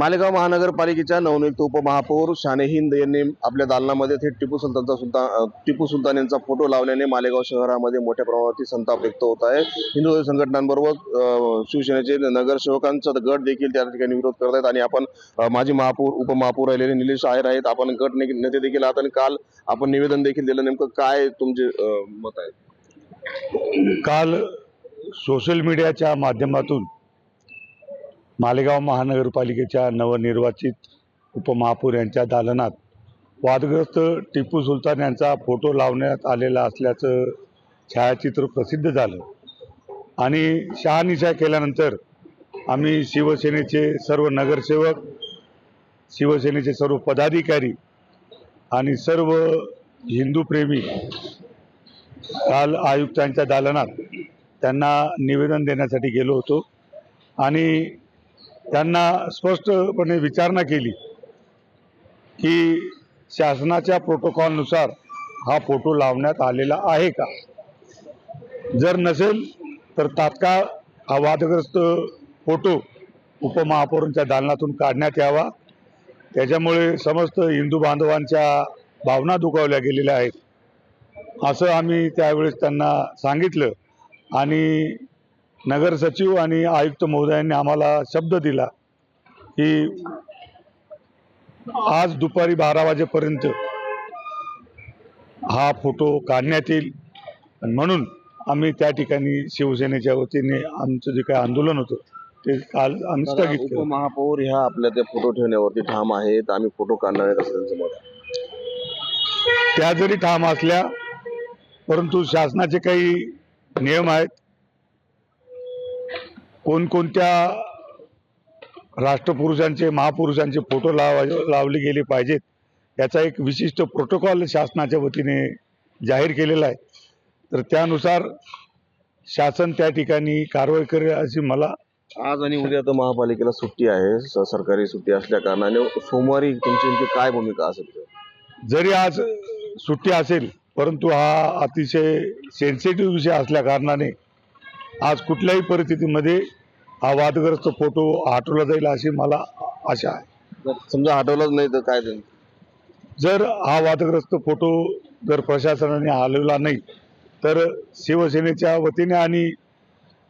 मालेगाव महानगरपालिकेच्या नवनियुक्त उपमहापौर शानेहिंद यांनी आपल्या दालनामध्ये थेट टिपू सुलतान यांचा फोटो लावल्याने मालेगाव शहरामध्ये मोठ्या प्रमाणात संताप व्यक्त होत आहे। हिंदू संघटनांबरोबर शिवसेनेचे नगरसेवकांचा गट देखील त्या ठिकाणी विरोध करत आहेत आणि आपण माजी महापौर उपमहापौर राहिलेले निलेश आहेर आहेत, आपण गट नेते देखील आहात आणि काल आपण निवेदन देखील दिलं, नेमकं काय तुमचे मत आहे? काल सोशल मीडियाच्या माध्यमातून मालेगाव महानगरपालिकेच्या नवनिर्वाचित उपमहापौर यांच्या दालनात वादग्रस्त टिपू सुलतान यांचा फोटो लावण्यात आलेला असल्याचं छायाचित्र प्रसिद्ध झालं आणि शहानिशा केल्यानंतर आम्ही शिवसेनेचे सर्व नगरसेवक, शिवसेनेचे सर्व पदाधिकारी आणि सर्व हिंदूप्रेमी काल आयुक्तांच्या दालनात त्यांना निवेदन देण्यासाठी गेलो होतो आणि त्यांना स्पष्टपणे विचारणा केली की शासनाच्या प्रोटोकॉलनुसार हा फोटो लावण्यात आलेला आहे का। जर नसेल तर तात्काळ हा वादग्रस्त फोटो उपमहापौरांच्या दालनातून काढण्यात यावा। त्याच्यामुळे समस्त हिंदू बांधवांच्या भावना दुखावल्या गेलेल्या आहेत असं आम्ही त्यावेळेस त्यांना सांगितलं आणि नगर सचिव आणि आयुक्त महोदयांनी आम्हाला शब्द दिला की आज दुपारी 12 वाजेपर्यंत हा फोटो काढण्यात येईल। म्हणून आम्ही त्या ठिकाणी शिवसेनेच्या वतीने आमचं जे काही आंदोलन होतं ते काल आम्ही स्थगित केलं। उपमहापौर ह्या आपल्या ते फोटो ठेवण्यावरती ठाम आहेत, आम्ही फोटो काढणार आहेत असं त्यांचं मत आहे। त्या जरी ठाम असल्या परंतु शासनाचे काही नियम आहेत, कोणकोणत्या राष्ट्रपुरुषांचे महापुरुषांचे फोटो लावले गेले पाहिजेत याचा एक विशिष्ट प्रोटोकॉल शासनाच्या वतीने जाहीर केलेला आहे। तर त्यानुसार शासन त्या ठिकाणी कारवाई करेल अशी मला आज आणि उद्या तर महापालिकेला सुट्टी आहे, सरकारी सुट्टी असल्या कारणाने सोमवारी तुमची काय भूमिका असेल? जरी आज सुट्टी असेल परंतु हा अतिशय सेन्सिटिव्ह विषय असल्या कारणाने आज कुठल्याही परिस्थितीमध्ये हा वादग्रस्त फोटो हटवला जाईल अशी मला आशा आहे। समजा हटवलाच नाही तर काय? जर हा वादग्रस्त फोटो जर प्रशासनाने हलवला नाही तर शिवसेनेच्या वतीने आणि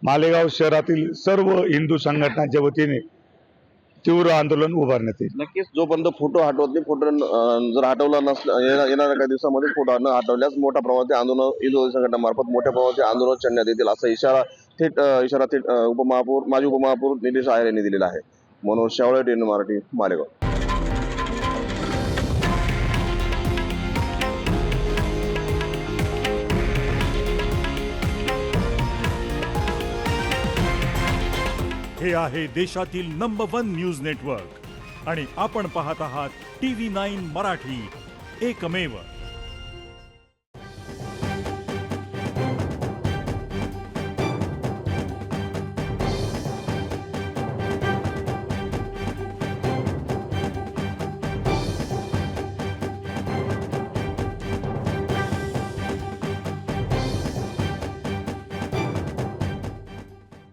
मालेगाव शहरातील सर्व हिंदू संघटनांच्या वतीने तीव्र आंदोलन उभारण्यात येईल। नक्कीच जोपर्यंत फोटो हटवत नाही, फोटो जर हटवला नसला येणाऱ्या काही दिवसामध्ये फोटो न हटवल्यास मोठ्या प्रमाणात आंदोलन हिंदू संघटनामार्फत मोठ्या प्रमाणात आंदोलन छेडण्यात येतील असा इशारा थेट माजी उपमहापौर निलेश आहेर यांनी दिलेला आहे। मनोज शेवाळे, TN मराठी, मालेगाव। हे आहे देशातील नंबर 1 न्यूज नेटवर्क आणि आपण पाहत आहात TV9 मराठी, एकमेव।